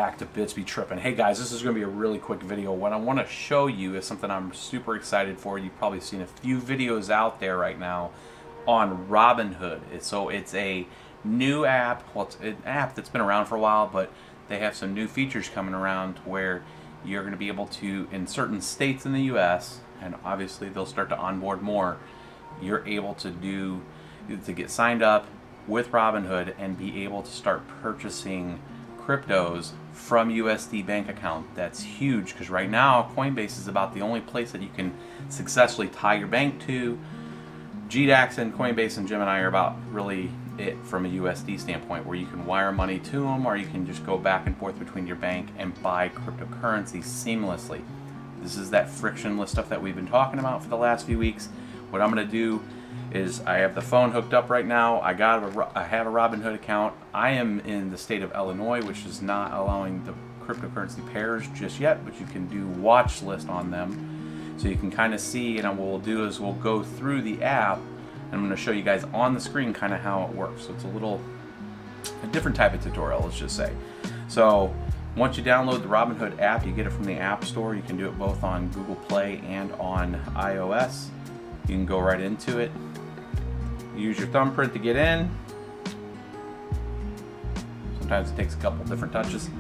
back to Bits Be Trippin'. Hey guys, this is going to be a really quick video. What I want to show you is something I'm super excited for. You've probably seen a few videos out there right now on Robinhood. It's a new app. Well, it's an app that's been around for a while, but they have some new features coming around where you're going to be able to, in certain states in the US, and obviously they'll start to onboard more, you're able to get signed up with Robinhood and be able to start purchasing cryptos from USD bank account. That's huge because right now Coinbase is about the only place that you can successfully tie your bank to. GDAX and Coinbase and Gemini are about really it from a USD standpoint, where you can wire money to them or you can just go back and forth between your bank and buy cryptocurrency seamlessly. This is that frictionless stuff that we've been talking about for the last few weeks. What I'm going to do is I have the phone hooked up right now. I have a Robinhood account. I am in the state of Illinois, which is not allowing the cryptocurrency pairs just yet, but you can do watch list on them. So you can kind of see, and what we'll do is we'll go through the app, and I'm going to show you guys on the screen kind of how it works. So it's a different type of tutorial, let's just say. So once you download the Robinhood app, you get it from the App Store. You can do it both on Google Play and on iOS. You can go right into it. Use your thumbprint to get in. Sometimes it takes a couple different touches.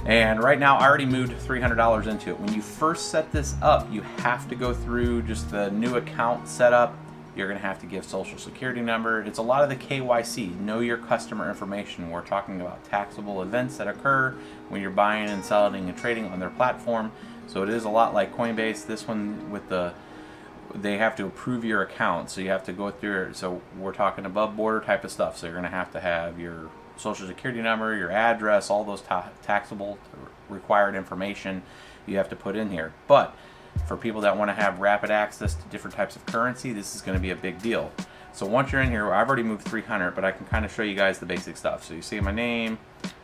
And right now I already moved $300 into it. When you first set this up, you have to go through just the new account setup. You're going to have to give social security number. It's a lot of the KYC, know your customer information. We're talking about taxable events that occur when you're buying and selling and trading on their platform. So it is a lot like Coinbase. This one with they have to approve your account, so you have to go through it. So we're talking above border type of stuff, so you're going to have your social security number, your address, all those taxable required information you have to put in here. But for people that want to have rapid access to different types of currency, this is going to be a big deal. So once you're in here, I've already moved 300, but I can kind of show you guys the basic stuff. So you see my name,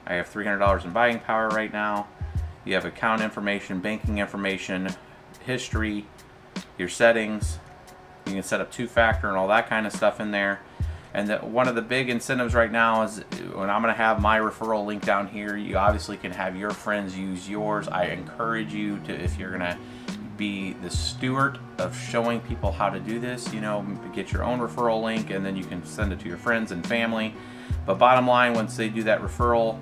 I have $300 in buying power right now. You have account information, banking information, history, your settings. You can set up two-factor and all that kind of stuff in there. And one of the big incentives right now is when I'm going to have my referral link down here, you obviously can have your friends use yours. I encourage you to, if you're going to be the steward of showing people how to do this, get your own referral link and then you can send it to your friends and family. But bottom line, once they do that referral,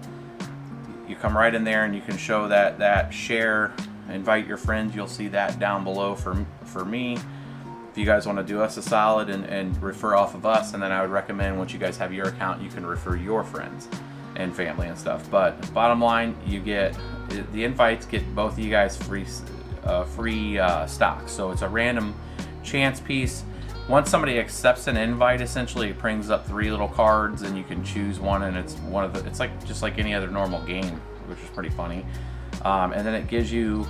you come right in there and you can show that share, invite your friends. You'll see that down below for me. If you guys want to do us a solid and refer off of us, and then I would recommend once you guys have your account, you can refer your friends and family and stuff. But bottom line, you get the invites, get both of you guys free stock. So it's a random chance piece. Once somebody accepts an invite, essentially it brings up 3 little cards and you can choose one, and it's just like any other normal game, which is pretty funny. And then it gives you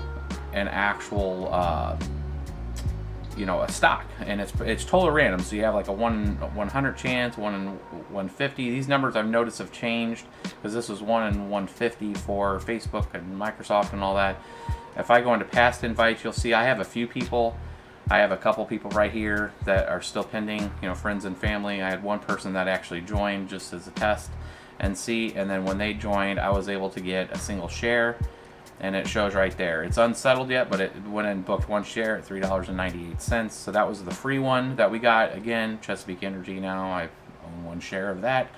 an actual a stock, and it's totally random. So you have like a 100 chance, 1 in 150. These numbers I've noticed have changed because this was 1 in 150 for Facebook and Microsoft and all that. If I go into past invites, you'll see I have a few people. I have a couple people right here that are still pending, friends and family. I had one person that actually joined just as a test and see, and then when they joined, I was able to get a single share. And it shows right there. It's unsettled yet, but it went and booked 1 share at $3.98. So that was the free one that we got. Again, Chesapeake Energy now, I own 1 share of that.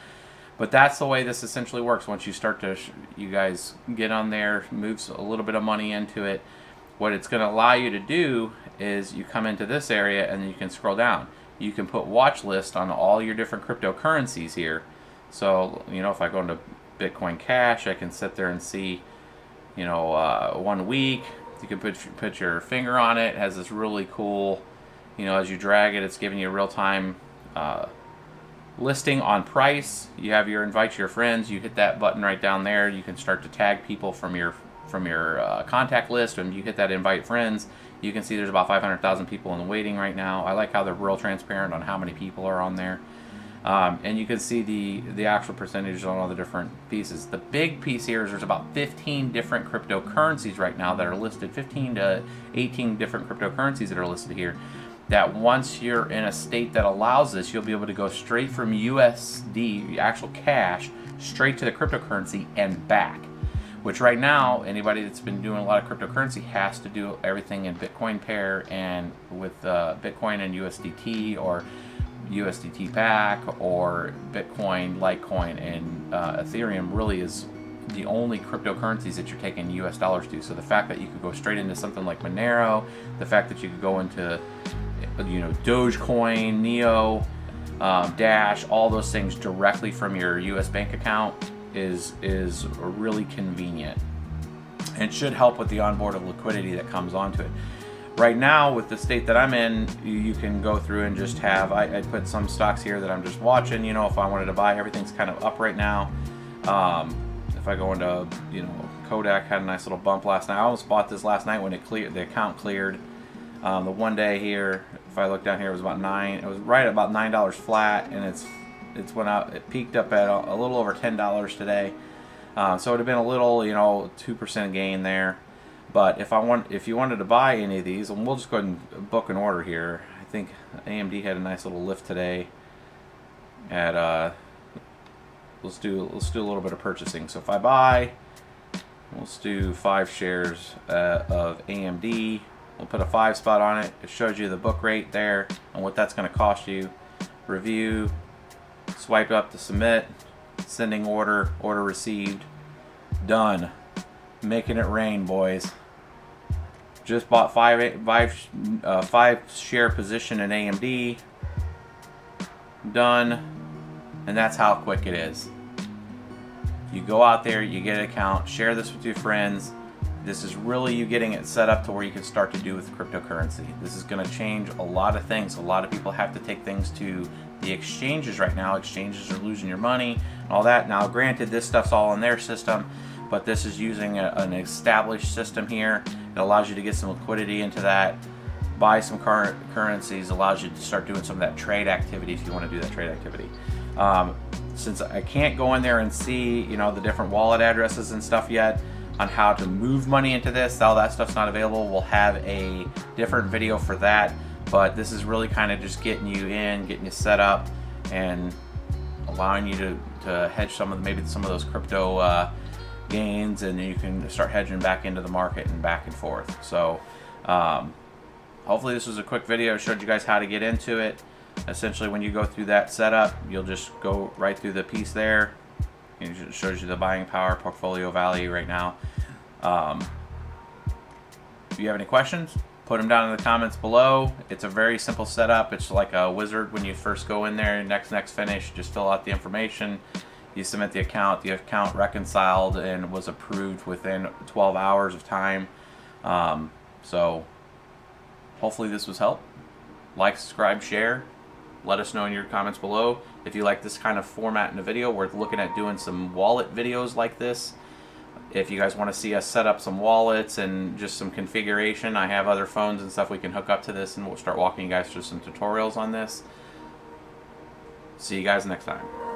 But that's the way this essentially works. Once you start to, you guys get on there, moves a little bit of money into it. What it's going to allow you to do is you come into this area and then you can scroll down. You can put watch list on all your different cryptocurrencies here. So, if I go into Bitcoin Cash, I can sit there and see 1 week. You can put your finger on it. It has this really cool, as you drag it, it's giving you a real-time listing on price. You have your invite your friends. You hit that button right down there. You can start to tag people from your contact list, and you hit that invite friends. You can see there's about 500,000 people in the waiting right now. I like how they're real transparent on how many people are on there. And you can see the actual percentages on all the different pieces. The big piece here is there's about 15 different cryptocurrencies right now that are listed, 15 to 18 different cryptocurrencies that are listed here, that once you're in a state that allows this, you'll be able to go straight from USD, actual cash, straight to the cryptocurrency and back. which right now, anybody that's been doing a lot of cryptocurrency has to do everything in Bitcoin pair and with Bitcoin and USDT, or USDT back, or Bitcoin, Litecoin, and Ethereum really is the only cryptocurrencies that you're taking US dollars to. So the fact that you could go straight into something like Monero, the fact that you could go into, you know, Dogecoin, Neo, Dash, all those things directly from your US bank account is really convenient, and should help with the onboard of liquidity that comes onto it. Right now, with the state that I'm in, you can go through and just have, I put some stocks here that I'm just watching, you know, if I wanted to buy. Everything's kind of up right now. If I go into, you know, Kodak had a nice little bump last night. I almost bought this last night when it cleared, the account cleared. The one day here, if I look down here, it was about $9. It was right at about $9 flat, and it's went out. It peaked up at a little over $10 today. So it would have been a little, you know, 2% gain there. But if you wanted to buy any of these, and we'll just go ahead and book an order here. I think AMD had a nice little lift today. At let's do a little bit of purchasing. So if I buy, let's do 5 shares of AMD. We'll put a 5 spot on it. It shows you the book rate there and what that's going to cost you. Review, swipe up to submit, sending order, order received, done. Making it rain, boys. Just bought 5 share position in AMD. Done. And that's how quick it is. You go out there, you get an account, share this with your friends. This is really you getting it set up to where you can start to do with cryptocurrency. This is going to change a lot of things. A lot of people have to take things to the exchanges right now. Exchanges are losing your money and all that. Now, granted, this stuff's all in their system, but this is using an established system here. It allows you to get some liquidity into that, buy some currencies, allows you to start doing some of that trade activity if you want to do that trade activity. Since I can't go in there and see, you know, the different wallet addresses and stuff yet on how to move money into this, all that stuff's not available. We'll have a different video for that, but this is really kind of just getting you in, getting you set up, and allowing you to hedge maybe some of those crypto gains, and you can start hedging back into the market and back and forth. So hopefully this was a quick video. Showed you guys how to get into it. Essentially, when you go through that setup, you'll just go right through the piece there. It shows you the buying power, portfolio value right now. If you have any questions, put them down in the comments below. It's a very simple setup. It's like a wizard when you first go in there. Next, finish. Just fill out the information. You submit the account reconciled and was approved within 12 hours of time. So hopefully this was help. Like, subscribe, share. Let us know in your comments below if you like this kind of format in a video. We're looking at doing some wallet videos like this. If you guys want to see us set up some wallets and just some configuration, I have other phones and stuff we can hook up to this, and we'll start walking you guys through some tutorials on this. See you guys next time.